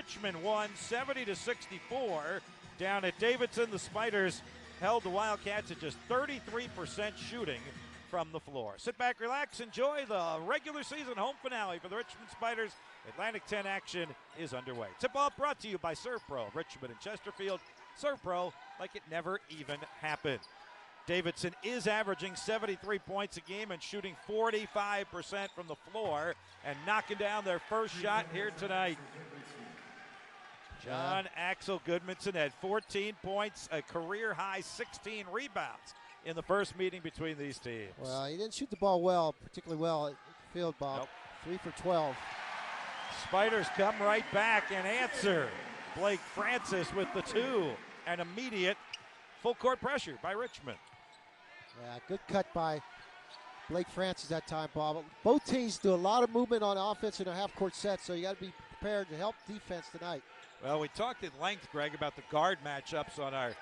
Richmond won 70-64. Down at Davidson, the Spiders held the Wildcats at just 33% shooting from the floor. Sit back, relax, enjoy the regular season home finale for the Richmond Spiders. Atlantic 10 action is underway. Tip-off brought to you by Serve Pro, Richmond and Chesterfield. Serve Pro like it never even happened. Davidson is averaging 73 points a game and shooting 45% from the floor and knocking down their first shot here tonight. John Axel Goodmanson had 14 points, a career-high 16 rebounds in the first meeting between these teams. Well, he didn't shoot the ball particularly well at the field, Bob. Nope. 3 for 12. Spiders come right back and answer. Blake Francis with the 2. An immediate full-court pressure by Richmond. Yeah, good cut by Blake Francis that time, Bob. Both teams do a lot of movement on offense in a half-court set, so you got to be prepared to help defense tonight. Well, we talked at length, Greg, about the guard matchups on our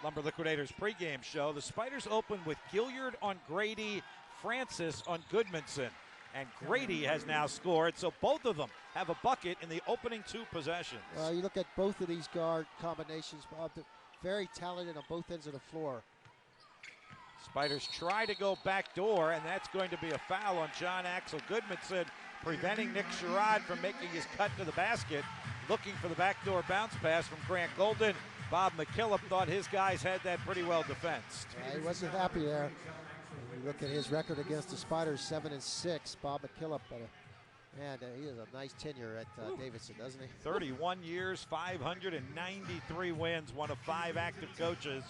Lumber Liquidators pregame show. The Spiders opened with Gilliard on Grady, Francis on Goodmanson. And Grady has now scored, so both of them have a bucket in the opening 2 possessions. Well, you look at both of these guard combinations, Bob, they're very talented on both ends of the floor. Spiders try to go backdoor, and that's going to be a foul on John Axel Goodmanson, preventing Nick Sherrod from making his cut to the basket. Looking for the backdoor bounce pass from Grant Golden. Bob McKillop thought his guys had that pretty well defensed. He wasn't happy there. You look at his record against the Spiders, 7-6. Bob McKillop, man, he has a nice tenure at Davidson, doesn't he? 31 years, 593 wins, one of 5 active coaches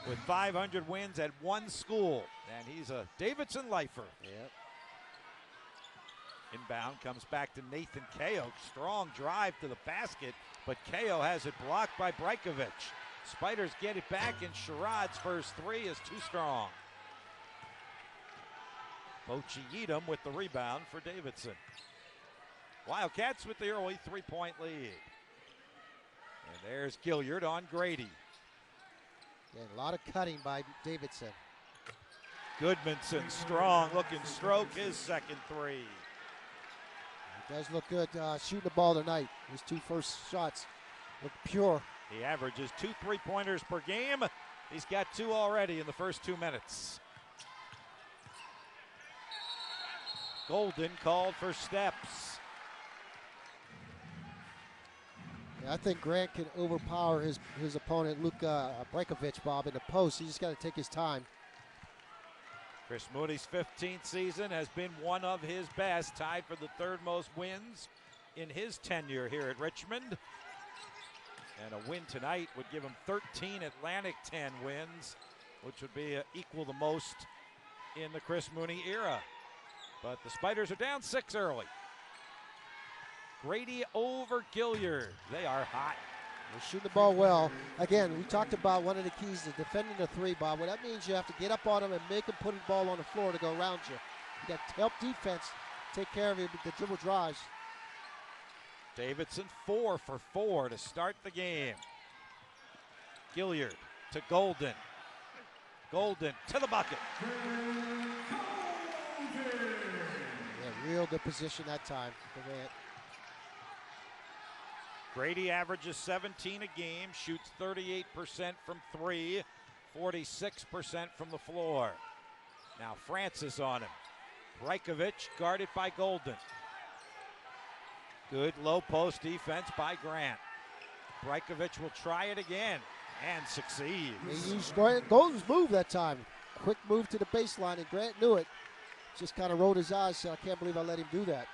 with 500 wins at one school. And he's a Davidson lifer. Yep. Inbound comes back to Nathan Kao. Strong drive to the basket, but Kao has it blocked by Brajkovic. Spiders get it back, and Sherrod's first 3 is too strong. Bochi with the rebound for Davidson. Wildcats with the early 3-point lead. And there's Gilliard on Grady. Yeah, a lot of cutting by Davidson. Goodmanson, strong looking stroke, his second 3. He does look good shooting the ball tonight. His 2 first shots look pure. He averages 2 3-pointers per game. He's got 2 already in the first 2 minutes. Golden called for steps. Yeah, I think Grant can overpower his opponent, Luka Brajkovic, Bob, in the post. He just got to take his time. Chris Moody's 15th season has been one of his best, tied for the 3rd most wins in his tenure here at Richmond. And a win tonight would give him 13 Atlantic 10 wins, which would be equal the most in the Chris Mooney era. But the Spiders are down 6 early. Grady over Gilliard. They are hot. They're shooting the ball well. Again, we talked about one of the keys is defending the 3, Bob. Well, that means you have to get up on them and make them put the ball on the floor to go around you. You got to help defense take care of it with the dribble drives. Davidson 4 for 4 to start the game. Gilliard to Golden. Golden to the bucket. Yeah, real good position that time. Grady averages 17 a game, shoots 38% from 3, 46% from the floor. Now Francis on him. Brajkovic guarded by Golden. Good low post defense by Grant. Brajkovic will try it again and succeed. He used Golden's move that time. Quick move to the baseline, and Grant knew it. Just kind of rolled his eyes, so I can't believe I let him do that.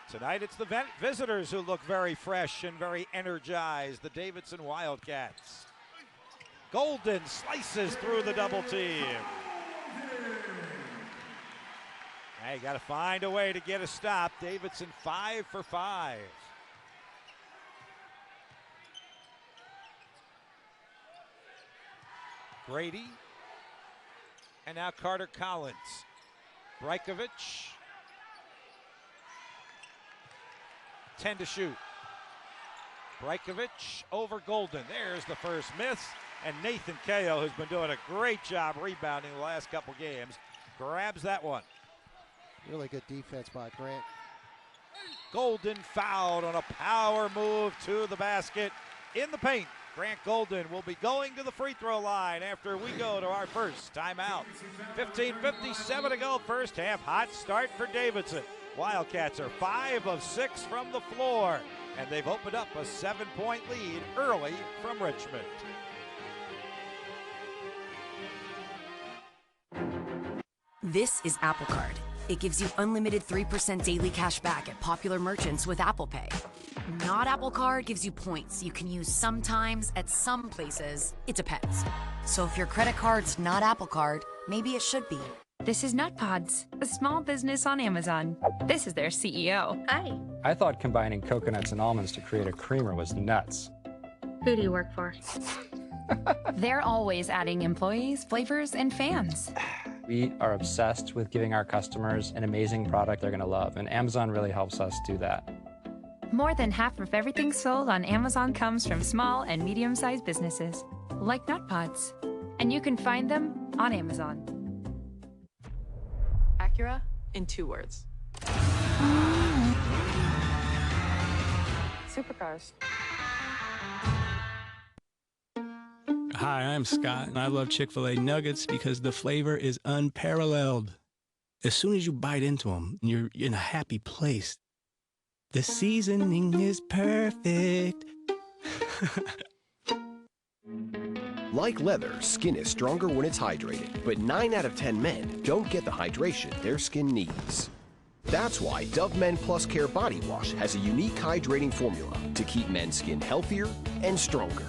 Tonight it's the visitors who look very fresh and very energized, the Davidson Wildcats. Golden slices through the double team. Hey, got to find a way to get a stop. Davidson 5 for 5. Grady, and now Carter Collins. Brajkovic, 10 to shoot. Brajkovic over Golden. There's the first miss. And Nathan Kao, who's been doing a great job rebounding the last couple games, grabs that one. Really good defense by Grant. Golden fouled on a power move to the basket in the paint. Grant Golden will be going to the free throw line after we go to our first timeout. 15:57 to go, first half. Hot start for Davidson. Wildcats are 5 of 6 from the floor, and they've opened up a 7-point lead early from Richmond. This is Apple Card. It gives you unlimited 3% daily cash back at popular merchants with Apple Pay. Not Apple Card gives you points you can use sometimes at some places. It depends. So if your credit card's not Apple Card, maybe it should be. This is Nut Pods, a small business on Amazon. This is their CEO. Hi. I thought combining coconuts and almonds to create a creamer was nuts. Who do you work for? They're always adding employees, flavors, and fans. We are obsessed with giving our customers an amazing product they're going to love, and Amazon really helps us do that. More than half of everything sold on Amazon comes from small and medium-sized businesses, like Nut Pods. And you can find them on Amazon. Acura in 2 words. Supercars. Hi, I'm Scott, and I love Chick-fil-A nuggets because the flavor is unparalleled. As soon as you bite into them, you're in a happy place. The seasoning is perfect. Like leather, skin is stronger when it's hydrated, but 9 out of 10 men don't get the hydration their skin needs. That's why Dove Men Plus Care Body Wash has a unique hydrating formula to keep men's skin healthier and stronger.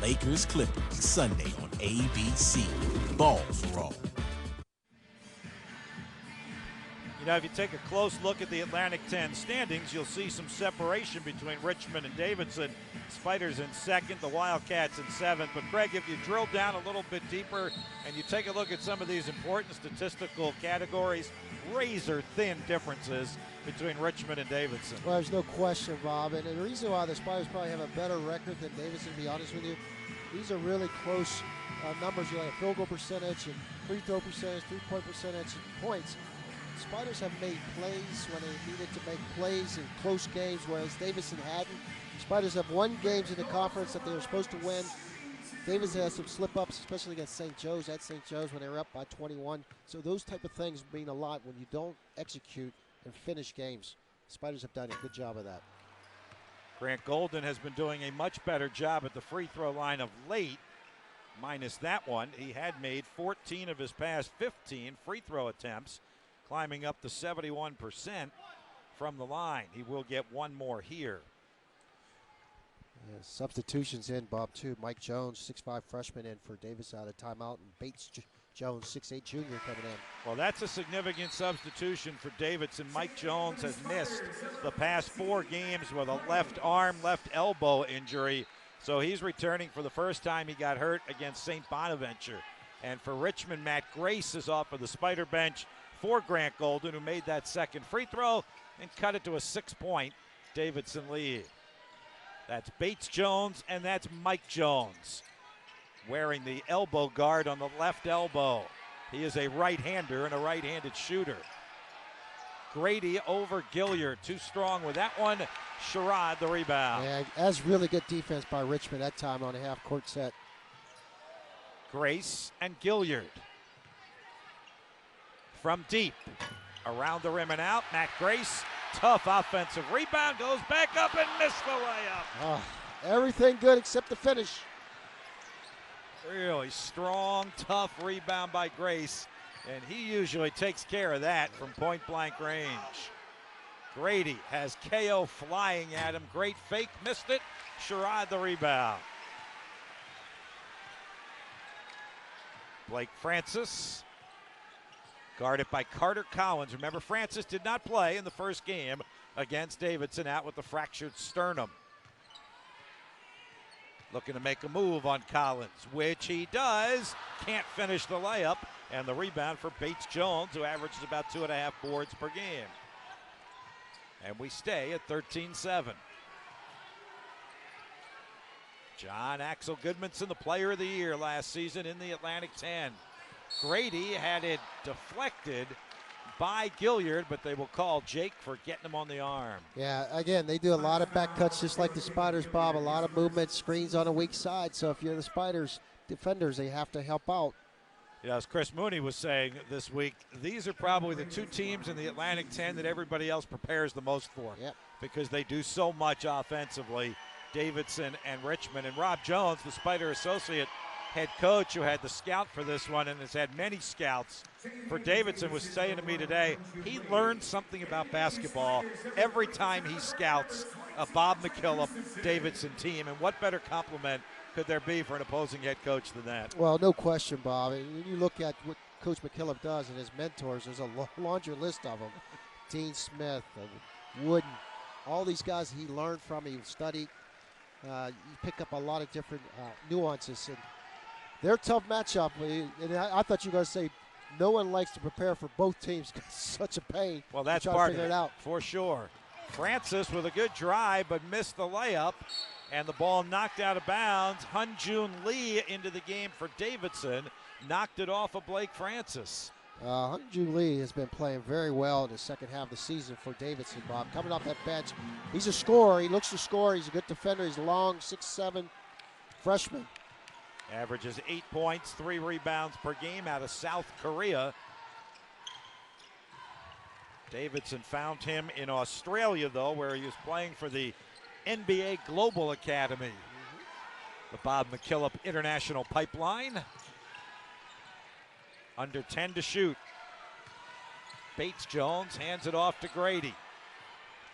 Lakers Clippers Sunday on ABC. Ball for all. You know, if you take a close look at the Atlantic 10 standings, you'll see some separation between Richmond and Davidson. Spiders in second, the Wildcats in seventh. But Greg, if you drill down a little bit deeper and you take a look at some of these important statistical categories, razor-thin differences between Richmond and Davidson. Well, there's no question, Bob. And the reason why the Spiders probably have a better record than Davidson, to be honest with you, these are really close numbers. You have field goal percentage and free throw percentage, three-point percentage, and points. Spiders have made plays when they needed to make plays in close games, whereas Davidson hadn't. Spiders have won games in the conference that they were supposed to win. Davidson has some slip-ups, especially against St. Joe's at St. Joe's when they were up by 21. So those type of things mean a lot when you don't execute and finish games. Spiders have done a good job of that. Grant Golden has been doing a much better job at the free throw line of late, minus that one. He had made 14 of his past 15 free throw attempts, climbing up to 71% from the line. He will get one more here. Yeah, substitutions in, Bob, too. Mike Jones, 6'5" freshman in for Davis out of timeout, and Bates Jones, 6'8" junior coming in. Well, that's a significant substitution for Davidson. Mike Jones has missed the past 4 games with a left arm, left elbow injury. So he's returning for the first time. He got hurt against St. Bonaventure. And for Richmond, Matt Grace is off of the Spider bench for Grant Golden, who made that second free throw and cut it to a 6-point Davidson lead. That's Bates Jones, and that's Mike Jones wearing the elbow guard on the left elbow. He is a right-hander and a right-handed shooter. Grady over Gilliard, too strong with that one. Sherrod the rebound. Yeah, that's really good defense by Richmond that time on a half-court set. Grace and Gilliard. From deep, around the rim and out, Matt Grace, tough offensive rebound, goes back up and missed the layup. Oh, everything good except the finish. Really strong, tough rebound by Grace, and he usually takes care of that from point-blank range. Grady has KO flying at him. Great fake, missed it. Sherrod the rebound. Blake Francis, guarded by Carter Collins. Remember, Francis did not play in the first game against Davidson, out with the fractured sternum. Looking to make a move on Collins, which he does. Can't finish the layup, and the rebound for Bates Jones, who averages about 2.5 boards per game. And we stay at 13-7. John Axel Goodmanson, the player of the year last season in the Atlantic 10. Grady had it deflected by Gilliard, but they will call Jake for getting him on the arm. Yeah, again, they do a lot of back cuts just like the Spiders, Bob. A lot of movement, screens on a weak side. So if you're the Spiders defenders, they have to help out. You know, as Chris Mooney was saying this week, these are probably the two teams in the Atlantic 10 that everybody else prepares the most for. Yep. Because they do so much offensively, Davidson and Richmond. And Rob Jones, the Spider associate head coach who had the scout for this one and has had many scouts for Davidson, was saying to me today, he learns something about basketball every time he scouts a Bob McKillop Davidson team. And what better compliment could there be for an opposing head coach than that? Well, no question, Bob. And when you look at what Coach McKillop does and his mentors, there's a laundry list of them. Dean Smith, Wooden, all these guys he learned from, he studied. You pick up a lot of different nuances. And they're a tough matchup. And I thought you were going to say no one likes to prepare for both teams because it's such a pain. Well, that's to part figure of it out. For sure. Francis with a good drive, but missed the layup. And the ball knocked out of bounds. Hunjun Lee into the game for Davidson. Knocked it off of Blake Francis. Hunjun Lee has been playing very well in the second half of the season for Davidson, Bob. Coming off that bench, he's a scorer. He looks to score. He's a good defender. He's long, 6'7", freshman. Averages 8 points, 3 rebounds per game out of South Korea. Davidson found him in Australia, though, where he was playing for the NBA Global Academy. The Bob McKillop International Pipeline. Under 10 to shoot. Bates Jones hands it off to Grady,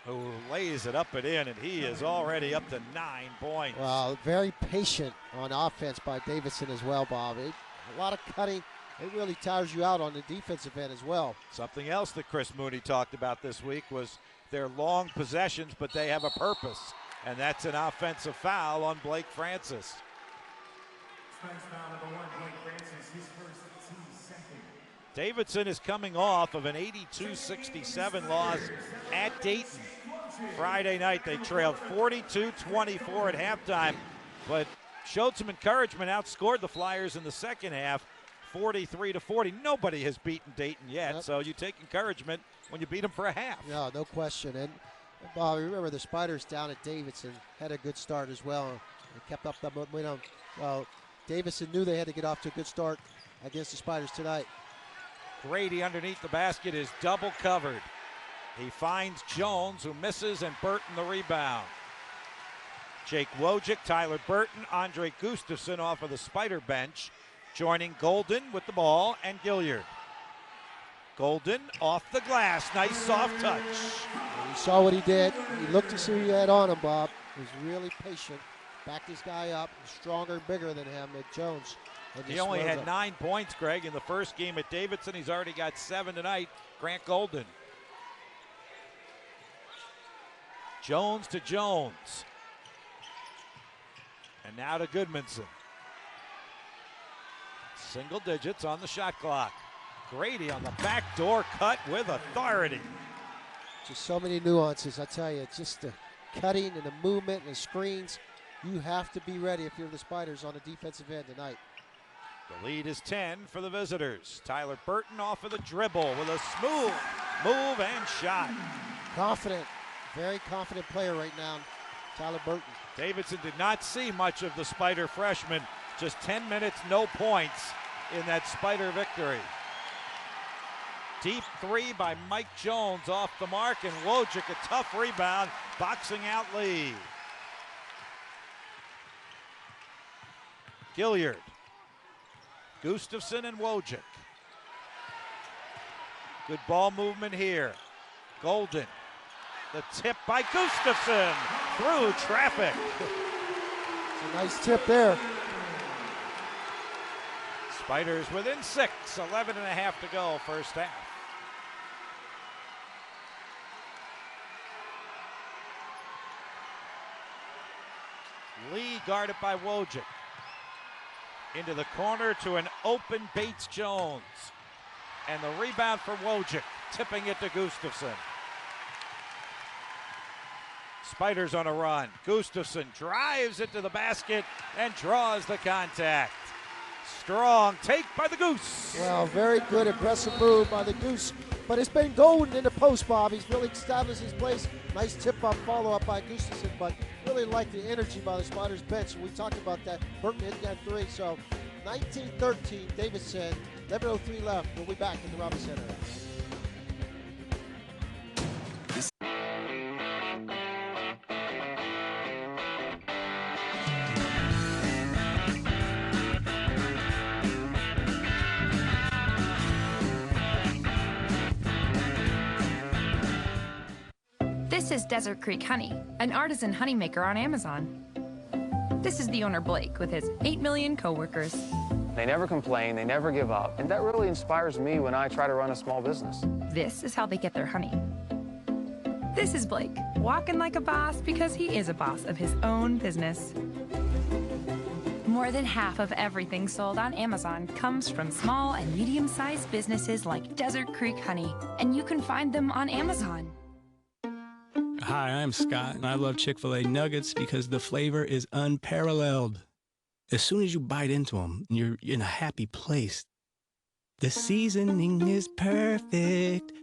who lays it up and in, and he is already up to 9 points. Well, very patient on offense by Davidson as well, Bob. A lot of cutting. It really tires you out on the defensive end as well. Something else that Chris Mooney talked about this week was their long possessions, but they have a purpose, and that's an offensive foul on Blake Francis. Davidson is coming off of an 82-67 loss at Dayton Friday night. They trailed 42-24 at halftime, but showed some encouragement, outscored the Flyers in the second half, 43-40. Nobody has beaten Dayton yet, so you take encouragement when you beat them for a half. Yeah, no question. And Bob, remember the Spiders down at Davidson had a good start as well. They kept up the momentum. Well, Davidson knew they had to get off to a good start against the Spiders tonight. Grady underneath the basket is double covered. He finds Jones, who misses, and Burton the rebound. Jake Wojcik, Tyler Burton, Andre Gustafson off of the Spider bench, joining Golden with the ball and Gilliard. Golden off the glass, nice soft touch. And he saw what he did. He looked to see what he had on him, Bob. He was really patient. Backed this guy up, stronger and bigger than him, Jones. He only had 9 points, Greg, in the first game at Davidson. He's already got 7 tonight. Grant Golden. Jones to Jones. And now to Goodmanson. Single digits on the shot clock. Grady on the backdoor cut with authority. Just so many nuances, I tell you. Just the cutting and the movement and the screens. You have to be ready if you're the Spiders on the defensive end tonight. The lead is 10 for the visitors. Tyler Burton off of the dribble with a smooth move and shot. Confident, very confident player right now, Tyler Burton. Davidson did not see much of the Spider freshman. Just 10 minutes, no points in that Spider victory. Deep three by Mike Jones off the mark, and Wojcik, a tough rebound, boxing out Lee. Gilliard. Gustafson and Wojcik. Good ball movement here. Golden. The tip by Gustafson through traffic. It's a nice tip there. Spiders within 6, 11 and a half to go first half. Lee guarded by Wojcik. Into the corner to an open Bates Jones. And the rebound for Wojcik, tipping it to Gustafson. Spiders on a run. Gustafson drives it to the basket and draws the contact. Strong take by the Goose. Well, very good aggressive move by the Goose. But it's been golden in the post, Bob. He's really established his place. Nice tip-up follow-up by Gustafson, but really like the energy by the Spiders bench. And we talked about that. Burton hit that three. So 19-13, Davidson, 11:03 left. We'll be back at the Robert Center. This is Desert Creek Honey, an artisan honey maker on Amazon. This is the owner, Blake, with his 8 million coworkers. They never complain, they never give up, and that really inspires me when I try to run a small business. This is how they get their honey. This is Blake, walking like a boss because he is a boss of his own business. More than half of everything sold on Amazon comes from small and medium-sized businesses like Desert Creek Honey, and you can find them on Amazon. Hi, I'm Scott, and I love Chick-fil-A nuggets because the flavor is unparalleled. As soon as you bite into them, you're in a happy place. The seasoning is perfect.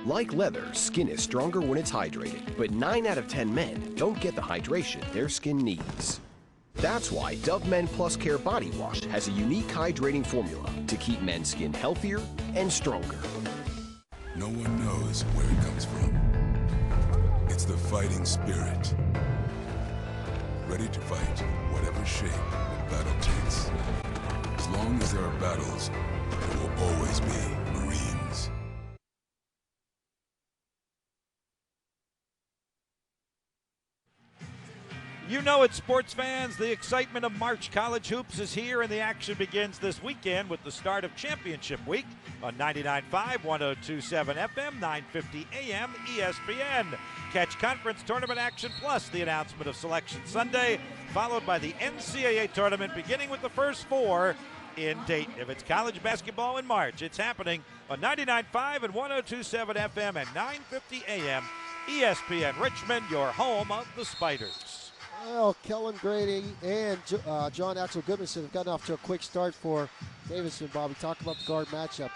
Like leather, skin is stronger when it's hydrated, but 9 out of 10 men don't get the hydration their skin needs. That's why Dove Men Plus Care Body Wash has a unique hydrating formula to keep men's skin healthier and stronger. No one knows where it comes from. It's the fighting spirit. Ready to fight whatever shape the battle takes. As long as there are battles, there will always be Marines. You know it, sports fans. The excitement of March College Hoops is here, and the action begins this weekend with the start of Championship Week on 99.5, 102.7 FM, 9:50 AM, ESPN. Catch conference tournament action plus the announcement of Selection Sunday, followed by the NCAA tournament beginning with the first four in Dayton. If it's college basketball in March, it's happening on 99.5 and 102.7 FM and 9:50 AM, ESPN Richmond, your home of the Spiders. Well, Kellen Grady and John Axel Goodmanson have gotten off to a quick start for Davidson, Bob. We talked about the guard matchup.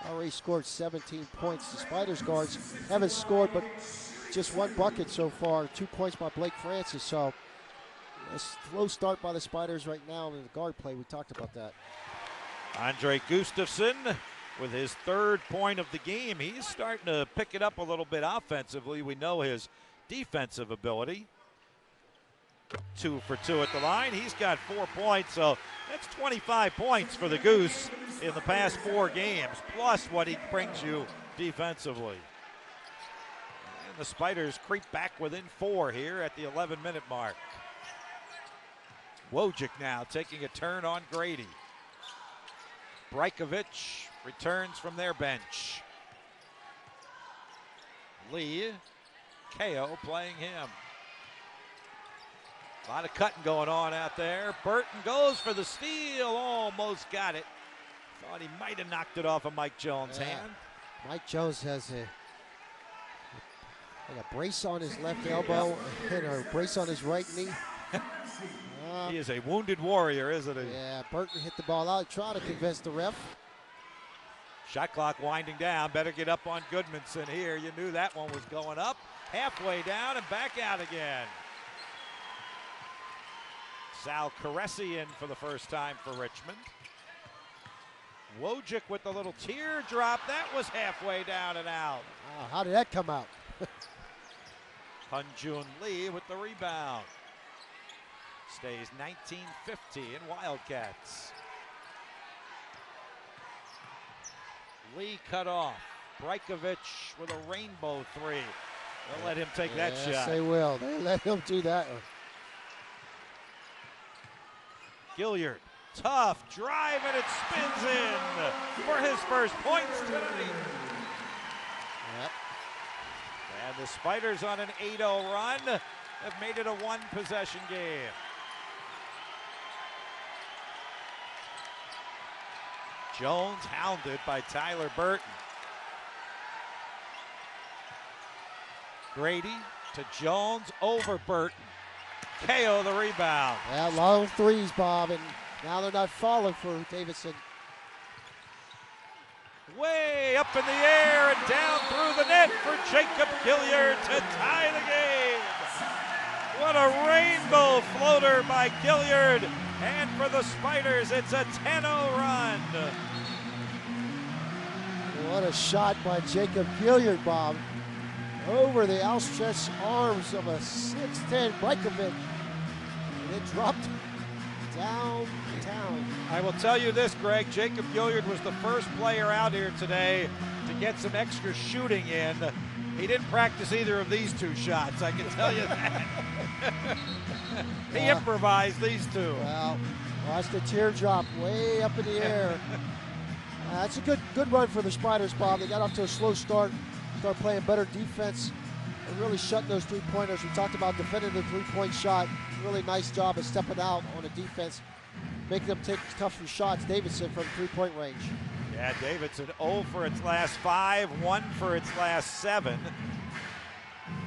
Already scored 17 points. The Spiders guards haven't scored but just one bucket so far. 2 points by Blake Francis. So a slow start by the Spiders right now in the guard play. We talked about that. Andre Gustafson with his third point of the game. He's starting to pick it up a little bit offensively. We know his defensive ability. 2 for 2 at the line. He's got 4 points, so that's 25 points for the Goose in the past 4 games, plus what he brings you defensively. And the Spiders creep back within 4 here at the 11-minute mark. Wojcik now taking a turn on Grady. Brajkovic returns from their bench. Lee, KO playing him. A lot of cutting going on out there. Burton goes for the steal. Almost got it. Thought he might have knocked it off of Mike Jones' hand. Mike Jones has a brace on his left elbow and a brace on his right knee. He is a wounded warrior, isn't he? Yeah, Burton hit the ball out, trying to convince the ref. Shot clock winding down. Better get up on Goodmanson here. You knew that one was going up. Halfway down and back out again. Sal Caresi in for the first time for Richmond. Wojcik with the little teardrop. That was halfway down and out. Wow, how did that come out? Hyunjun Lee with the rebound. Stays 19-50 in Wildcats. Lee cut off. Brajkovic with a rainbow three. They'll let him take that shot. Yes, they will. They let him do that one. Gilliard, tough drive, and it spins in for his first points tonight. Yep. And the Spiders on an 8-0 run have made it a one-possession game. Jones hounded by Tyler Burton. Grady to Jones over Burton. KO the rebound. Yeah, long threes, Bob, and now they're not falling for Davidson. way up in the air and down through the net for Jacob Gilliard to tie the game. What a rainbow floater by Gilliard. And for the Spiders, it's a 10-0 run. What a shot by Jacob Gilliard, Bob. Over the outstretched arms of a 6'10" Brajkovic. And it dropped downtown. I will tell you this, Greg. Jacob Gilliard was the first player out here today to get some extra shooting in. He didn't practice either of these two shots, I can tell you that. He improvised these two. Well, watch the teardrop way up in the air. That's a good run for the Spiders, Bob. They got off to a slow start, started playing better defense, and really shutting those three-pointers. We talked about defending the three-point shot. Really nice job of stepping out on the defense, making them take tougher shots. Davidson from three-point range. Yeah, Davidson 0 for its last 5, 1 for its last 7.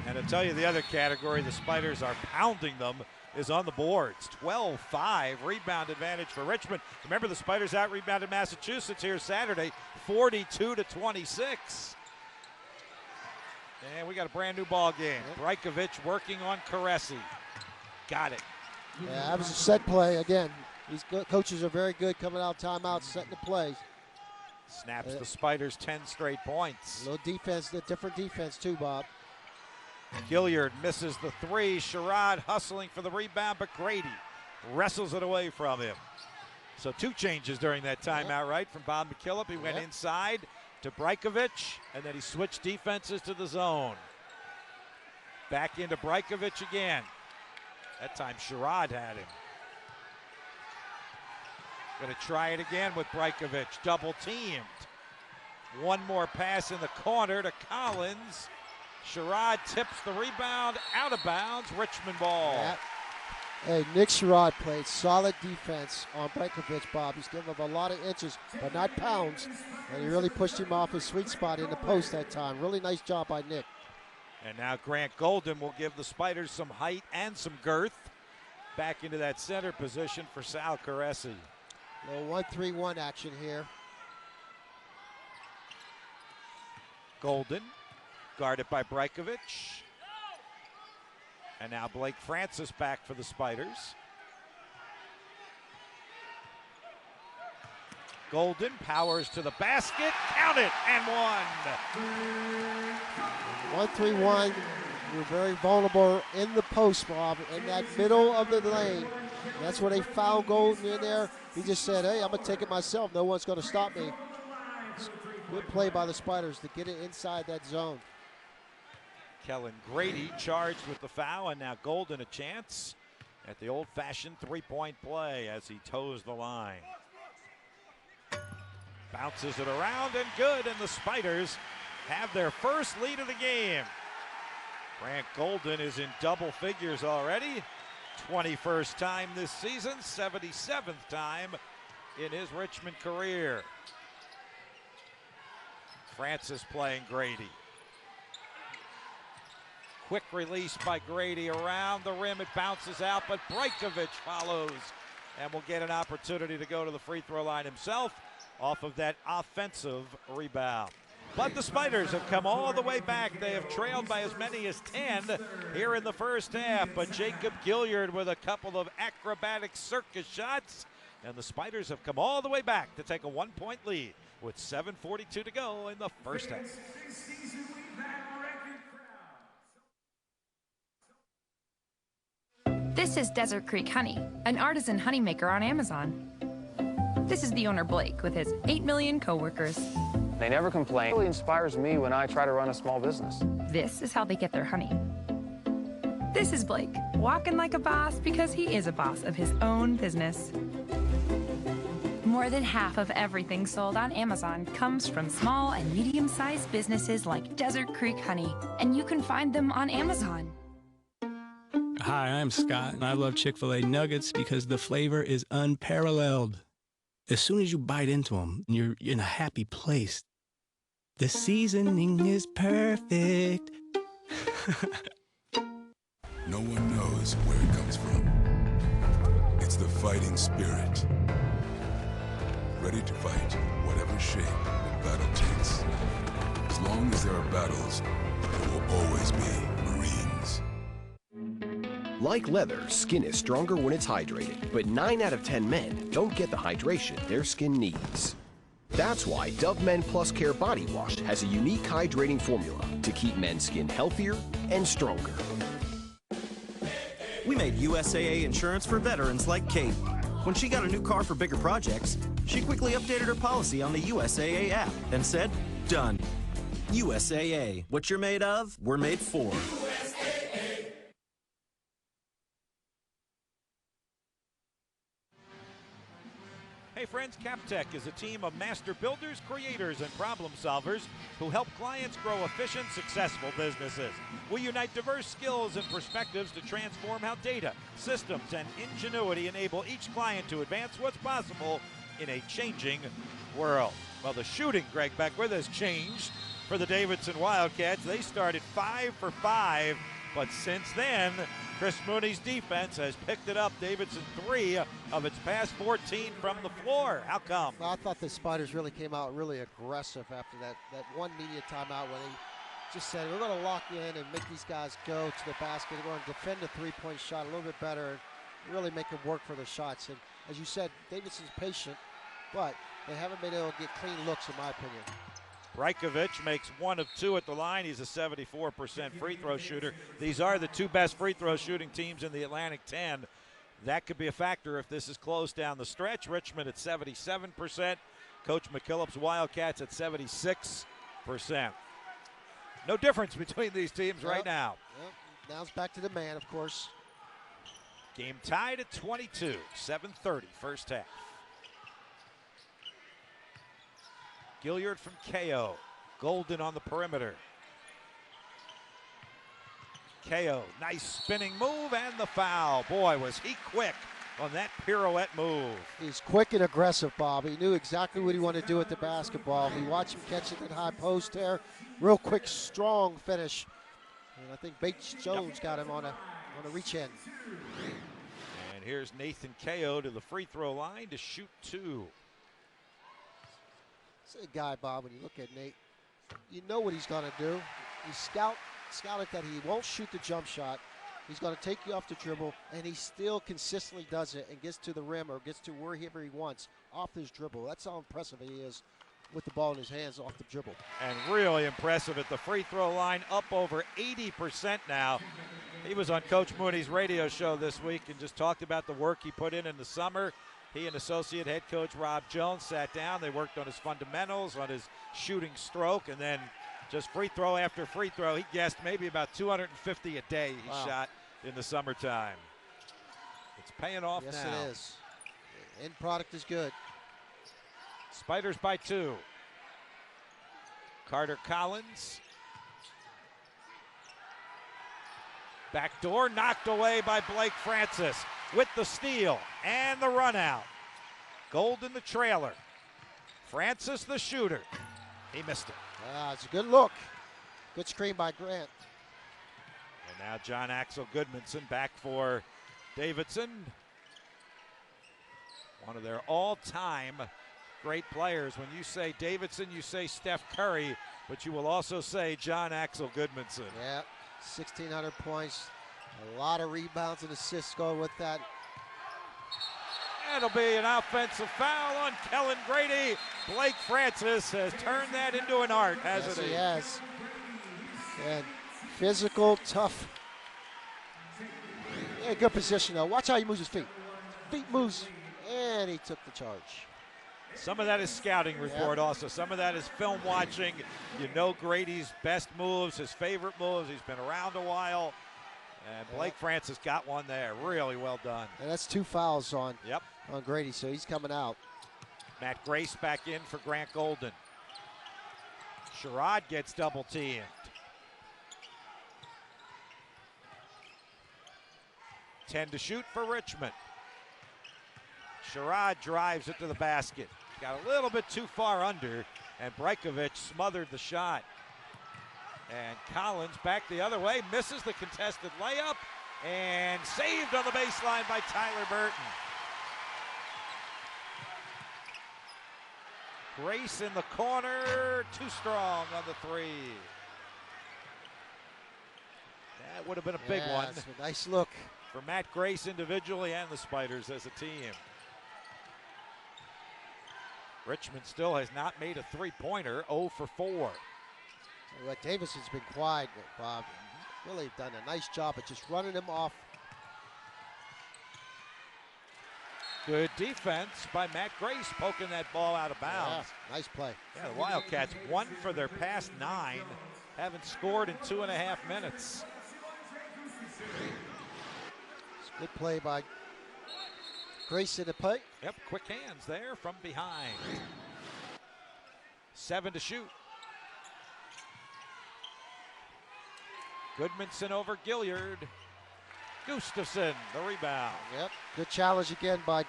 And to tell you the other category, the Spiders are pounding them, is on the boards. 12-5 rebound advantage for Richmond. Remember, the Spiders out-rebounded Massachusetts here Saturday, 42-26. And we got a brand new ball game. Brajkovic working on Caressi. Got it. Yeah, that was a set play. Again, these coaches are very good coming out timeout, setting the plays. Snaps the Spiders 10 straight points. A little defense, a different defense too, Bob. Gilliard misses the 3. Sherrod hustling for the rebound, but Grady wrestles it away from him. So 2 changes during that timeout, right? From Bob McKillop. He went inside to Brajkovic, and then he switched defenses to the zone. Back into Brajkovic again. That time Sherrod had him. Going to try it again with Brajkovic, double teamed. One more pass in the corner to Collins. Sherrod tips the rebound, out of bounds, Richmond ball. Yeah. Hey, Nick Sherrod played solid defense on Brajkovic, Bob. He's given him a lot of inches, but not pounds. And he really pushed him off his sweet spot in the post that time. Really nice job by Nick. And now Grant Golden will give the Spiders some height and some girth. Back into that center position for Sal Caressi. A little 1-3-1 action here. Golden, guarded by Brajkovic. And now Blake Francis back for the Spiders. Golden powers to the basket, count it, and 1. 1-3-1. You're very vulnerable in the post, Bob, in that middle of the lane. That's where they fouled Golden in there. He just said, hey, I'm going to take it myself. No one's going to stop me. Good play by the Spiders to get it inside that zone. Kellen Grady charged with the foul, and now Golden a chance at the old-fashioned three-point play as he toes the line. Bounces it around and good, and the Spiders have their first lead of the game. Grant Golden is in double figures already. 21st time this season, 77th time in his Richmond career. Francis playing Grady. Quick release by Grady around the rim. It bounces out, but Brajkovic follows and will get an opportunity to go to the free throw line himself off of that offensive rebound. But the Spiders have come all the way back. They have trailed by as many as 10 here in the first half. But Jacob Gilliard with a couple of acrobatic circus shots. And the Spiders have come all the way back to take a 1-point lead with 7:42 to go in the first half. This is Desert Creek Honey, an artisan honey maker on Amazon. This is the owner, Blake, with his 8 million coworkers. They never complain. It really inspires me when I try to run a small business. This is how they get their honey. This is Blake, walking like a boss because he is a boss of his own business. More than half of everything sold on Amazon comes from small and medium-sized businesses like Desert Creek Honey, and you can find them on Amazon. Hi, I'm Scott, and I love Chick-fil-A nuggets because the flavor is unparalleled. As soon as you bite into them, you're in a happy place. The seasoning is perfect. No one knows where it comes from. It's the fighting spirit. ready to fight whatever shape the battle takes. As long as there are battles, there will always be Marines. Like leather, skin is stronger when it's hydrated, but 9 out of 10 men don't get the hydration their skin needs. That's why Dove Men Plus Care Body Wash has a unique hydrating formula to keep men's skin healthier and stronger. We made USAA insurance for veterans like Kate. When she got a new car for bigger projects, she quickly updated her policy on the USAA app and said, done. USAA, what you're made of, we're made for. Hey friends, CapTech is a team of master builders, creators, and problem solvers who help clients grow efficient, successful businesses. We unite diverse skills and perspectives to transform how data, systems, and ingenuity enable each client to advance what's possible in a changing world. Well, the shooting, Greg Beckwith, has changed for the Davidson Wildcats. They started 5 for 5, but since then, Chris Mooney's defense has picked it up. Davidson 3 of its past 14 from the floor. How come? Well, I thought the Spiders really came out really aggressive after that one media timeout when they just said, we're going to lock you in and make these guys go to the basket. We're going to defend the three-point shot a little bit better and really make them work for the shots. And as you said, Davidson's patient, but they haven't been able to get clean looks, in my opinion. Brajkovic makes 1 of 2 at the line. He's a 74% free throw shooter. These are the 2 best free throw shooting teams in the Atlantic 10. That could be a factor if this is close down the stretch. Richmond at 77%. Coach McKillop's Wildcats at 76%. No difference between these teams right now. Yep. Now it's back to the man, of course. Game tied at 22, 7:30 first half. Gilliard from KO. Golden on the perimeter. KO, nice spinning move and the foul. Boy, was he quick on that pirouette move. He's quick and aggressive, Bob. He knew exactly what he wanted to do with the basketball. We watched him catch it at high post there. Real quick, strong finish. And I think Bates Jones got him on a reach in. And here's Nathan KO to the free throw line to shoot 2. This is a guy, Bob, when you look at Nate, you know what he's going to do. He's scouted that he won't shoot the jump shot. He's going to take you off the dribble, and he still consistently does it and gets to the rim or gets to wherever he wants off his dribble. That's how impressive he is with the ball in his hands off the dribble. And really impressive at the free throw line, up over 80% now. He was on Coach Mooney's radio show this week and just talked about the work he put in the summer. He and associate head coach Rob Jones sat down. They worked on his fundamentals, on his shooting stroke, and then just free throw after free throw. He guessed maybe about 250 a day he shot in the summertime. It's paying off now. Yes, it is. The end product is good. Spiders by 2. Carter Collins. Backdoor knocked away by Blake Francis with the steal and the run out. Golden the trailer. Francis the shooter. He missed it. It's a good look. Good screen by Grant. And now John Axel Goodmanson back for Davidson. One of their all-time great players. When you say Davidson, you say Steph Curry, but you will also say John Axel Goodmanson. Yeah, 1,600 points. A lot of rebounds and assists going with that. It'll be an offensive foul on Kellen Grady. Blake Francis has turned that into an art, hasn't he? Yes, he has. And physical, tough. Yeah, good position though. Watch how he moves his feet. Feet moves, and he took the charge. Some of that is scouting report also. Some of that is film watching. You know Grady's best moves, his favorite moves. He's been around a while. And Blake Francis got one there. Really well done. And that's 2 fouls on Grady, so he's coming out. Matt Grace back in for Grant Golden. Sherrod gets double teamed. Ten to shoot for Richmond. Sherrod drives it to the basket. Got a little bit too far under, and Brajkovic smothered the shot. And Collins back the other way, misses the contested layup, and saved on the baseline by Tyler Burton. Grace in the corner, too strong on the three. That would have been a big one. A nice look for Matt Grace individually and the Spiders as a team. Richmond still has not made a three-pointer, 0 for 4. Davidson's been quiet, Bob. Really done a nice job of just running him off. Good defense by Matt Grace, poking that ball out of bounds. Yeah, nice play. Yeah, the Wildcats, 1 for their past 9, haven't scored in 2.5 minutes. Good play by Grace in the play. Yep, quick hands there from behind. 7 to shoot. Goodmanson over Gilliard. Gustafson, the rebound. Yep, good challenge again by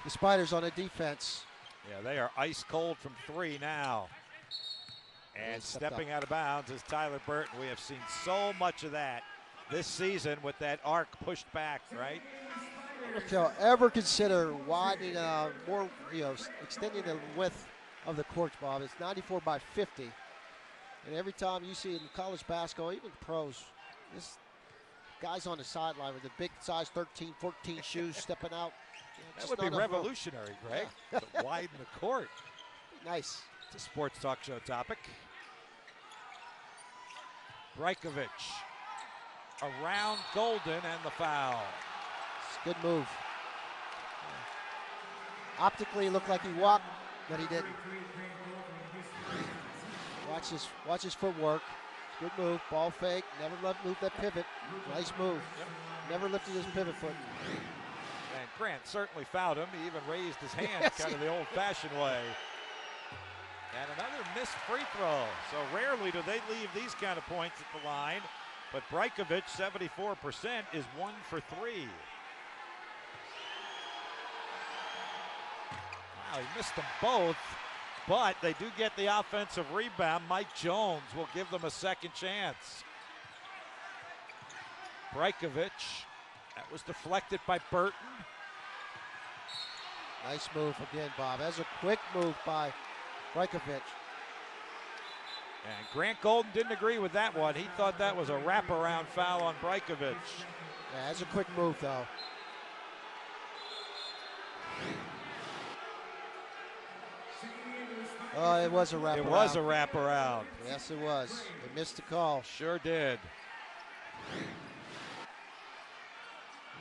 the Spiders on the defense. Yeah, they are ice cold from 3 now. And stepping out of bounds is Tyler Burton. We have seen so much of that this season with that arc pushed back, right? If you'll ever consider widening, more, extending the width of the court, Bob, it's 94 by 50. And every time you see it in college basketball, even pros, this guys on the sideline with the big size 13, 14 shoes stepping out. That would be revolutionary, Greg, to widen the court. Nice. It's a sports talk show topic. Brajkovic around Golden and the foul. It's a good move. Optically, it looked like he walked, but he didn't. Watch his footwork. Good move. Ball fake. Never move that pivot. Nice move. Yep. Never lifted his pivot foot. And Grant certainly fouled him. He even raised his hand kind of the old-fashioned way. And another missed free throw. So rarely do they leave these kind of points at the line. But Brajkovic, 74%, is 1 for 3. Wow, he missed them both. But they do get the offensive rebound. Mike Jones will give them a second chance. Brajkovic, that was deflected by Burton. Nice move again, Bob. That's a quick move by Brajkovic. And Grant Golden didn't agree with that one. He thought that was a wraparound foul on Brajkovic. Yeah, that's a quick move, though. Oh, it was a wraparound. It was a wraparound. Yes, it was. They missed the call. Sure did.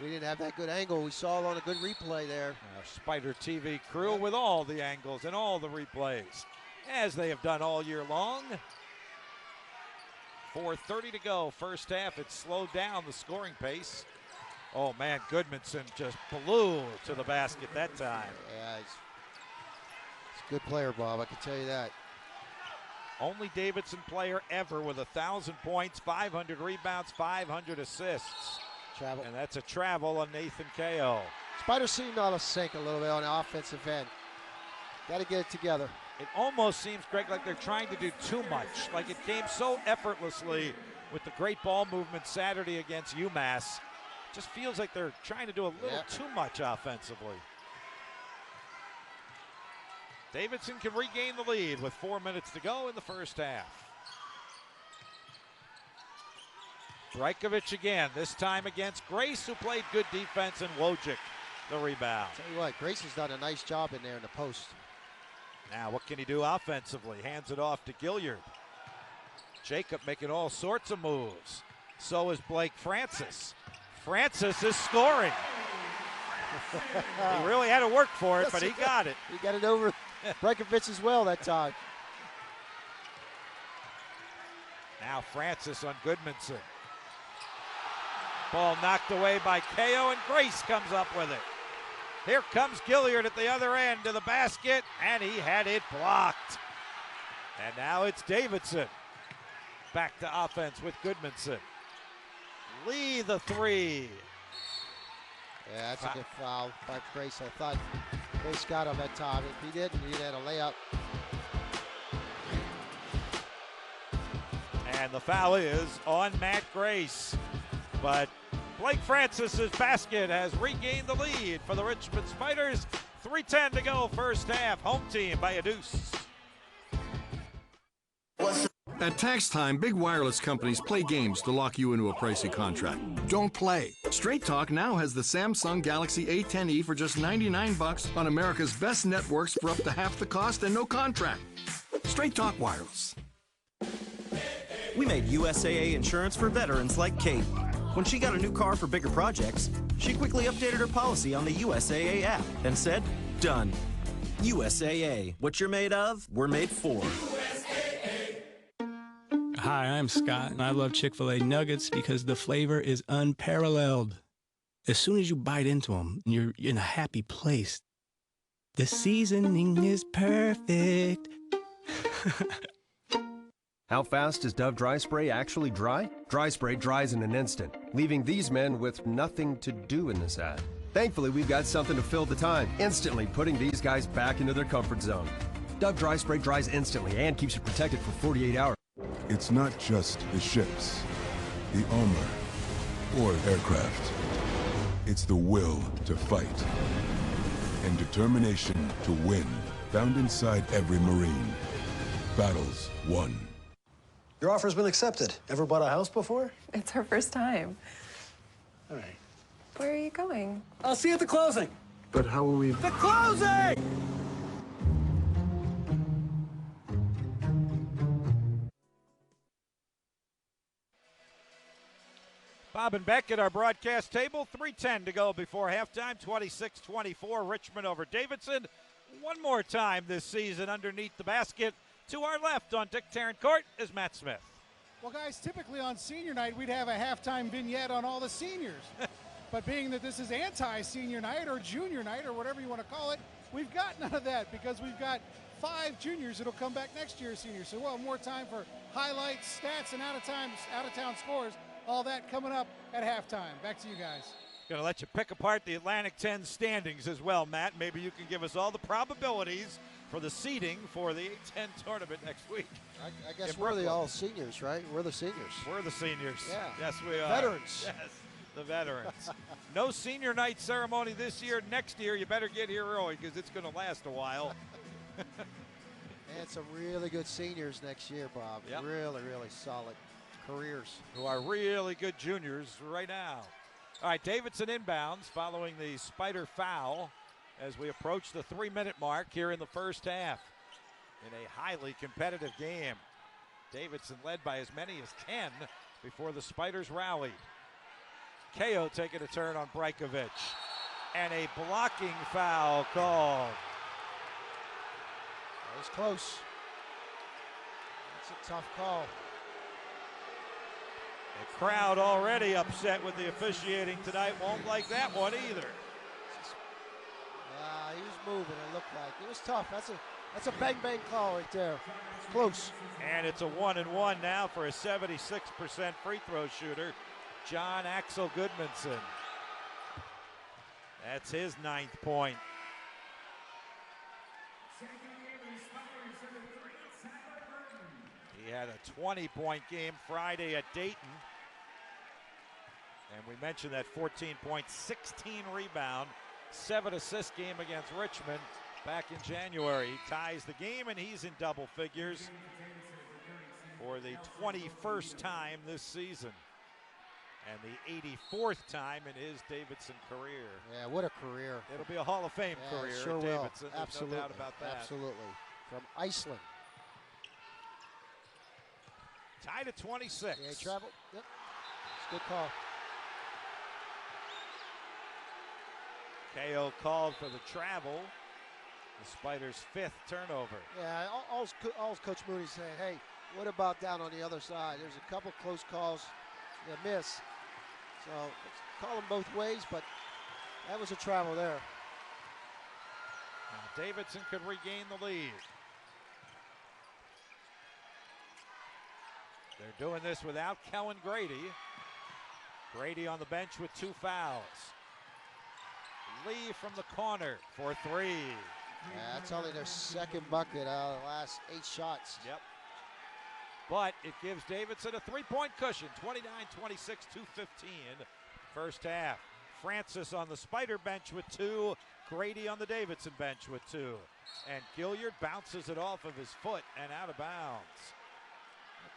We didn't have that good angle. We saw it on a good replay there. Spider TV crew with all the angles and all the replays, as they have done all year long. 4:30 to go, first half. It slowed down the scoring pace. Oh, man, Goodmanson just blew to the basket that time. Yeah, he's a good player, Bob, I can tell you that. Only Davidson player ever with 1,000 points, 500 rebounds, 500 assists. Travel. And that's a travel on Nathan Ko. Spiders seem out of sync a little bit on the offensive end. Got to get it together. It almost seems, Greg, like they're trying to do too much. Like it came so effortlessly with the great ball movement Saturday against UMass. Just feels like they're trying to do a little too much offensively. Davidson can regain the lead with 4 minutes to go in the first half. Brajkovic again, this time against Grace, who played good defense, and Wojcik the rebound. Tell you what, Grace has done a nice job in there in the post. Now, what can he do offensively? Hands it off to Gilliard. Jacob making all sorts of moves. So is Blake Francis. Francis is scoring. He really had to work for it, but he got it. He got it over Brajkovic as well that time. Now Francis on Goodmanson. Ball knocked away by Ko, and Grace comes up with it. Here comes Gilliard at the other end to the basket, and he had it blocked. And now it's Davidson. Back to offense with Goodmanson. Lee the three. Yeah, that's a good foul by Grace. I thought Grace got him that time. If he didn't, he'd had a layup. And the foul is on Matt Grace. But Blake Francis's basket has regained the lead for the Richmond Spiders. 3:10 to go, first half. Home team by a deuce. At tax time, big wireless companies play games to lock you into a pricey contract. Don't play. Straight Talk now has the Samsung Galaxy A10e for just $99 on America's best networks for up to half the cost and no contract. Straight Talk Wireless. We made USAA insurance for veterans like Kate. When she got a new car for bigger projects, she quickly updated her policy on the USAA app and said, done. USAA. What you're made of, we're made for. Hi, I'm Scott, and I love Chick-fil-A nuggets because the flavor is unparalleled. As soon as you bite into them, you're in a happy place. The seasoning is perfect. How fast does Dove Dry Spray actually dry? Dry Spray dries in an instant, leaving these men with nothing to do in this ad. Thankfully, we've got something to fill the time, instantly putting these guys back into their comfort zone. Dove Dry Spray dries instantly and keeps you protected for 48 hours. It's not just the ships, the armor, or aircraft. It's the will to fight and determination to win, found inside every Marine. Battles won. Your offer's been accepted. Ever bought a house before? It's her first time. All right. Where are you going? I'll see you at the closing. But how will we... The closing! Bob and Beck at our broadcast table. 3:10 to go before halftime. 26-24, Richmond over Davidson. One more time this season underneath the basket. To our left on Dick Tarrant Court is Matt Smith. Well, guys, typically on senior night, we'd have a halftime vignette on all the seniors. But being that this is anti-senior night or junior night or whatever you want to call it, we've got none of that because we've got 5 juniors that'll come back next year as seniors. So we'll have more time for highlights, stats, and out-of-town scores. All that coming up at halftime. Back to you guys. Going to let you pick apart the Atlantic 10 standings as well, Matt. Maybe you can give us all the probabilities for the seeding for the A-10 tournament next week. I guess we're the all seniors, right? We're the seniors. We're the seniors. Yeah. Yes, we are. Veterans. Yes, the veterans. No senior night ceremony this year. Next year, you better get here early because it's going to last a while. And some really good seniors next year, Bob. Yep. Really, really solid careers. Who are really good juniors right now. All right, Davidson inbounds following the Spider foul as we approach the 3-minute mark here in the first half in a highly competitive game. Davidson led by as many as 10 before the Spiders rallied. KO taking a turn on Brajkovic. And a blocking foul called. That was close. That's a tough call. The crowd already upset with the officiating tonight. Won't like that one either. He was moving, it looked like. It was tough. That's a bang-bang call right there. It's close. And it's a 1-and-1 now for a 76% free throw shooter, John Axel Goodmanson. That's his 9th point. He had a 20-point game Friday at Dayton. And we mentioned that 14-point, 16-rebound, 7-assist game against Richmond back in January. He ties the game, and he's in double figures for the 21st time this season. And the 84th time in his Davidson career. Yeah, what a career. It'll be a Hall of Fame career sure at will. Davidson. There's Absolutely. no doubt about that. Absolutely. From Iceland. Tied at 26. Yeah, travel. Yep. It's a good call. KO called for the travel. The Spiders' 5th turnover. Yeah, all Coach Mooney's saying, hey, what about down on the other side? There's a couple close calls you miss. So call them both ways, but that was a travel there. Now Davidson could regain the lead. They're doing this without Kellen Grady. Grady on the bench with 2 fouls. Lee from the corner for 3. Yeah, that's only their 2nd bucket out of the last 8 shots. Yep. But it gives Davidson a 3-point cushion, 29-26, 2:15 first half. Francis on the Spider bench with 2. Grady on the Davidson bench with 2. And Gilliard bounces it off of his foot and out of bounds.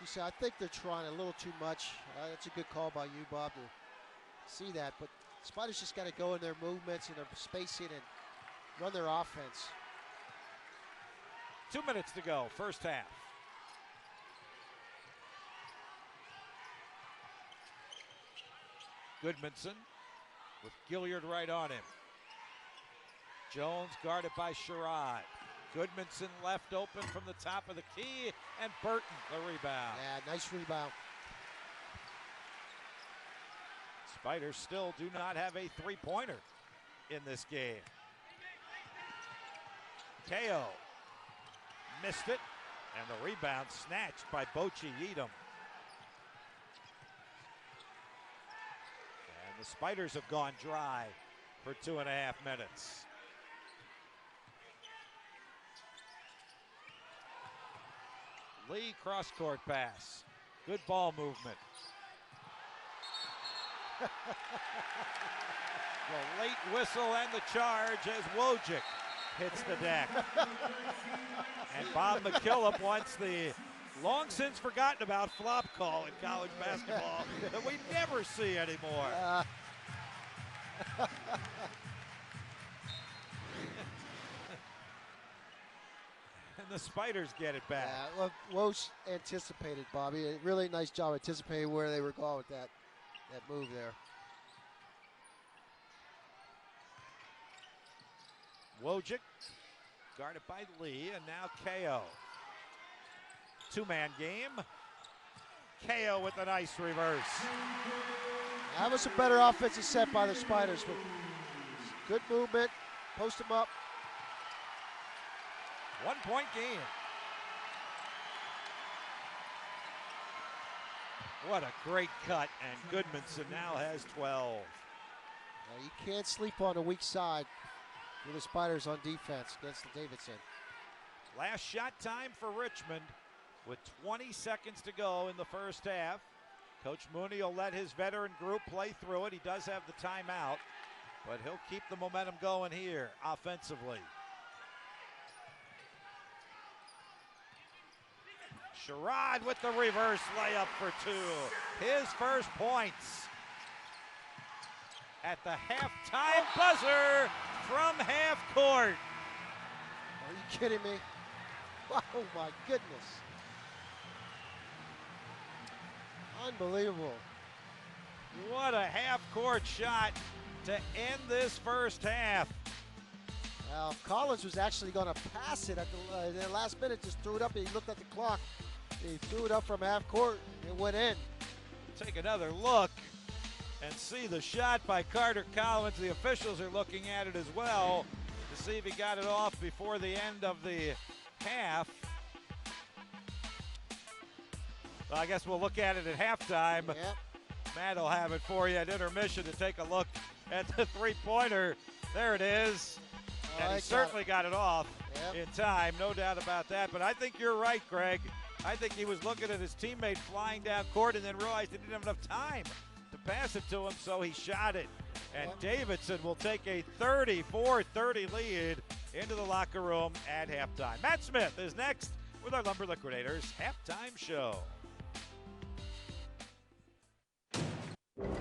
you said, I think they're trying a little too much. That's a good call by you, Bob, to see that. But Spiders just got to go in their movements and their spacing and run their offense. 2 minutes to go, first half. Goodmanson with Gilliard right on him. Jones guarded by Sherrod. Goodmanson left open from the top of the key, and Burton the rebound. Yeah, nice rebound. Spiders still do not have a three-pointer in this game. KO missed it, and the rebound snatched by Bochi Yeadham. And the Spiders have gone dry for 2.5 minutes. Lee cross-court pass. Good ball movement. The late whistle and the charge as Wojcik hits the deck. And Bob McKillop wants the long since forgotten about flop call in college basketball that we never see anymore. And the Spiders get it back. Yeah, well, Woj anticipated, Bobby. A really nice job anticipating where they were going with that move there. Wojcik guarded by Lee, and now KO. Two-man game. KO with a nice reverse. That was a better offensive set by the Spiders, but good movement. Post them up. 1 point game. What a great cut, and Goodmanson now has 12. You can't sleep on the weak side with the Spiders on defense against the Davidson. Last shot time for Richmond with 20 seconds to go in the first half. Coach Mooney will let his veteran group play through it. He does have the timeout, but he'll keep the momentum going here offensively. Sherrod with the reverse layup for two. His first points at the halftime buzzer from half court. Are you kidding me? Oh my goodness. Unbelievable. What a half court shot to end this first half. Well, Collins was actually going to pass it at the last minute, just threw it up, and he looked at the clock. He threw it up from half court. It went in. Take another look and see the shot by Carter Collins. The officials are looking at it as well to see if he got it off before the end of the half. Well, I guess we'll look at it at halftime. Yep. Matt will have it for you at intermission to take a look at the three-pointer. There it is. And he certainly got it off in time, no doubt about that. But I think you're right, Greg. I think he was looking at his teammate flying down court and then realized he didn't have enough time to pass it to him, so he shot it. And Davidson will take a 34-30 lead into the locker room at halftime. Matt Smith is next with our Lumber Liquidators halftime show.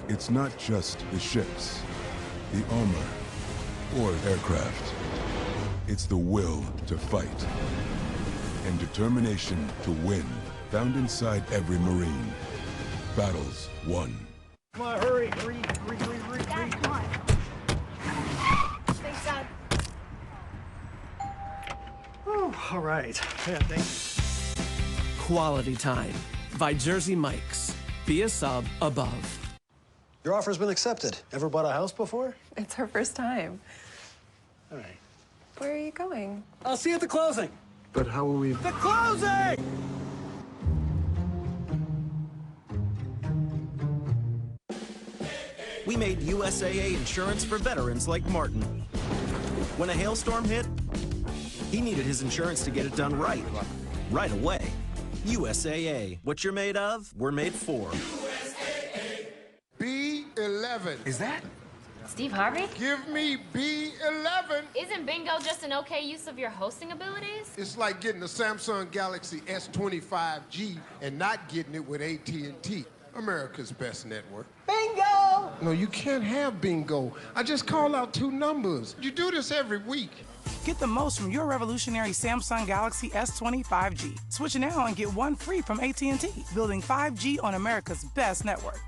It's not just the ships, the armor, or aircraft. It's the will to fight and determination to win, found inside every Marine. Battles won. Come on, hurry. Dad, come on. Thanks, Dad. Whew, all right. Yeah, thank you. Quality time by Jersey Mike's. Be a sub above. Your offer's been accepted. Ever bought a house before? It's our first time. All right. Where are you going? I'll see you at the closing. But how will we... The closing! We made USAA insurance for veterans like Martin. When a hailstorm hit, he needed his insurance to get it done right away. USAA. What you're made of, we're made for. B11. Is that? Steve Harvey? Give me B11. Isn't bingo just an okay use of your hosting abilities? It's like getting the Samsung Galaxy S25G and not getting it with AT&T, America's best network. Bingo! No, you can't have bingo. I just call out 2 numbers. You do this every week. Get the most from your revolutionary Samsung Galaxy S25G. Switch now and get 1 free from AT&T, building 5G on America's best network.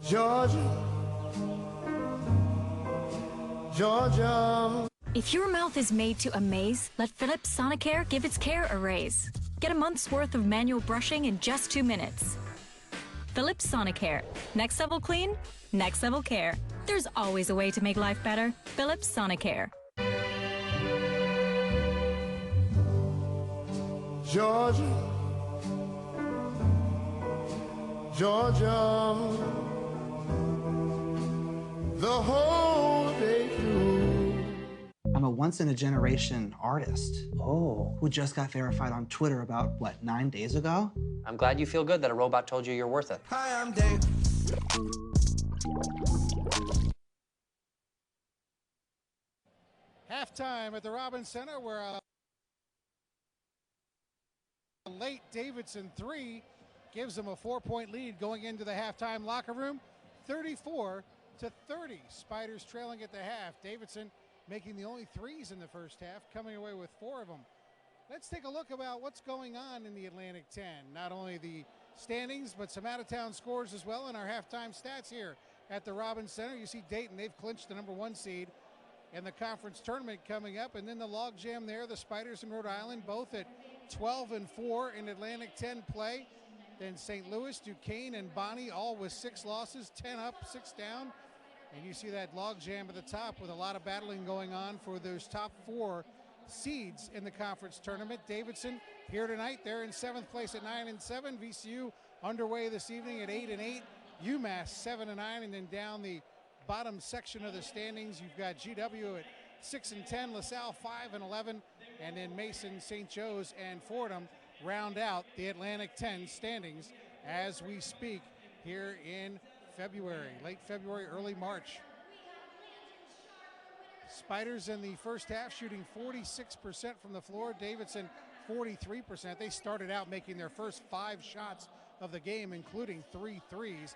Georgia, Georgia. If your mouth is made to amaze, let Philips Sonicare give its care a raise. Get a month's worth of manual brushing in just 2 minutes. Philips Sonicare. Next level clean, next level care. There's always a way to make life better. Philips Sonicare. Georgia, Georgia, the whole day through. I'm a once-in-a-generation artist. Oh. Who just got verified on Twitter about, 9 days ago? I'm glad you feel good that a robot told you you're worth it. Hi, I'm Dave. Halftime at the Robins Center, where a late Davidson 3 gives them a 4-point lead going into the halftime locker room, 34-30. Spiders trailing at the half. Davidson making the only 3s in the first half, coming away with 4 of them. Let's take a look about what's going on in the Atlantic 10. Not only the standings, but some out-of-town scores as well in our halftime stats here at the Robins Center. You see Dayton, they've clinched the #1 seed in the conference tournament coming up. And then the logjam there, the Spiders in Rhode Island, both at 12-4 in Atlantic 10 play. Then St. Louis, Duquesne, and Bonnie all with 6 losses, 10 up, 6 down. And you see that logjam at the top with a lot of battling going on for those top 4 seeds in the conference tournament. Davidson here tonight, they're in 7th place at 9-7. VCU underway this evening at 8-8. UMass 7-9, and then down the bottom section of the standings, you've got GW at 6-10, LaSalle 5-11, and then Mason, St. Joe's, and Fordham round out the Atlantic 10 standings as we speak here in February, late February, early March. Spiders in the first half shooting 46% from the floor. Davidson 43%. They started out making their first 5 shots of the game, including 3 threes.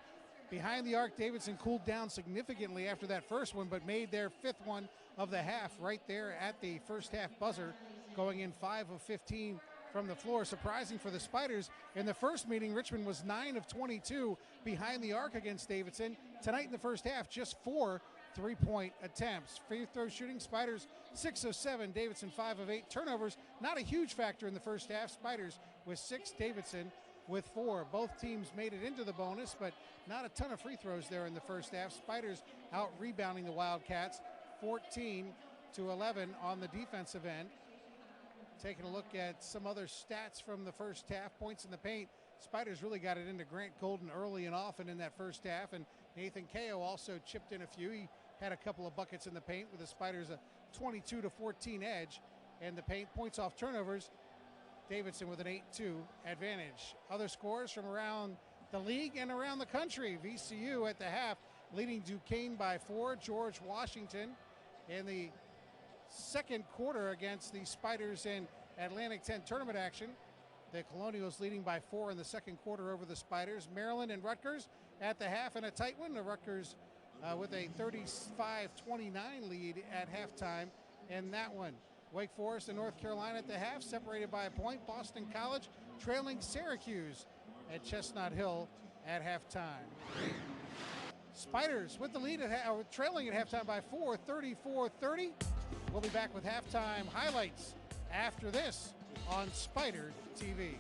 Behind the arc, Davidson cooled down significantly after that first one, but made their 5th one of the half right there at the first half buzzer, going in 5 of 15 from the floor. Surprising for the Spiders, in the first meeting, Richmond was 9 of 22 behind the arc against Davidson. Tonight in the first half, just 4 3-point attempts. Free throw shooting, Spiders 6 of 7, Davidson 5 of 8. Turnovers, not a huge factor in the first half. Spiders with 6, Davidson with 4. Both teams made it into the bonus, but not a ton of free throws there in the first half. Spiders out rebounding the Wildcats 14-11 on the defensive end. Taking a look at some other stats from the first half. Points in the paint, Spiders really got it into Grant Golden early and often in that first half, and Nathan Kao also chipped in a few. He had a couple of buckets in the paint with the Spiders a 22-14 edge in the paint. Points off turnovers, Davidson with an 8-2 advantage. Other scores from around the league and around the country. VCU at the half leading Duquesne by 4. George Washington in the second quarter against the Spiders in Atlantic 10 tournament action. The Colonials leading by 4 in the second quarter over the Spiders. Maryland and Rutgers at the half in a tight one. The Rutgers with a 35-29 lead at halftime in that one. Wake Forest and North Carolina at the half, separated by a point. Boston College trailing Syracuse at Chestnut Hill at halftime. Spiders with the lead trailing at halftime by 4, 34-30. We'll be back with halftime highlights after this on Spider TV.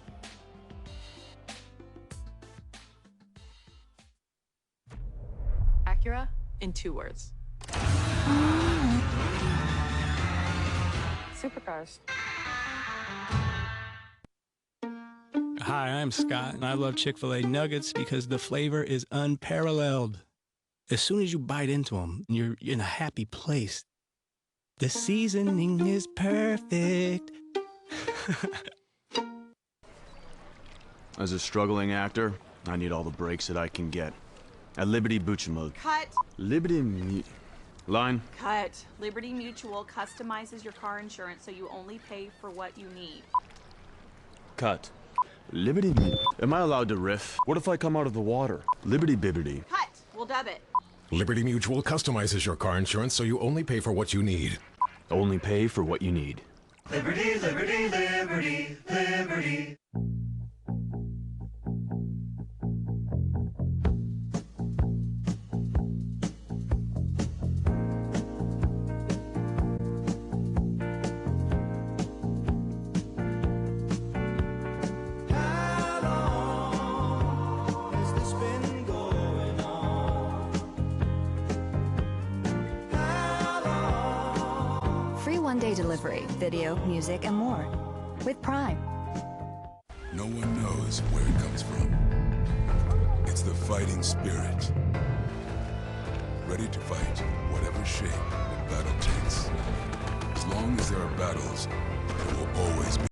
Acura in 2 words. Supercars. Hi, I'm Scott, and I love Chick-fil-A nuggets because the flavor is unparalleled. As soon as you bite into them, you're in a happy place. The seasoning is perfect. As a struggling actor, I need all the breaks that I can get. At Liberty Buchamode. Cut. Line. Cut. Liberty Mutual customizes your car insurance so you only pay for what you need. Cut. Liberty. Am I allowed to riff? What if I come out of the water? Liberty Bibbity. Cut. We'll dub it. Liberty Mutual customizes your car insurance so you only pay for what you need. Only pay for what you need. Liberty, liberty, liberty, liberty. Free one-day delivery, video, music, and more. With Prime. No one knows where it comes from. It's the fighting spirit. Ready to fight whatever shape the battle takes. As long as there are battles, there will always be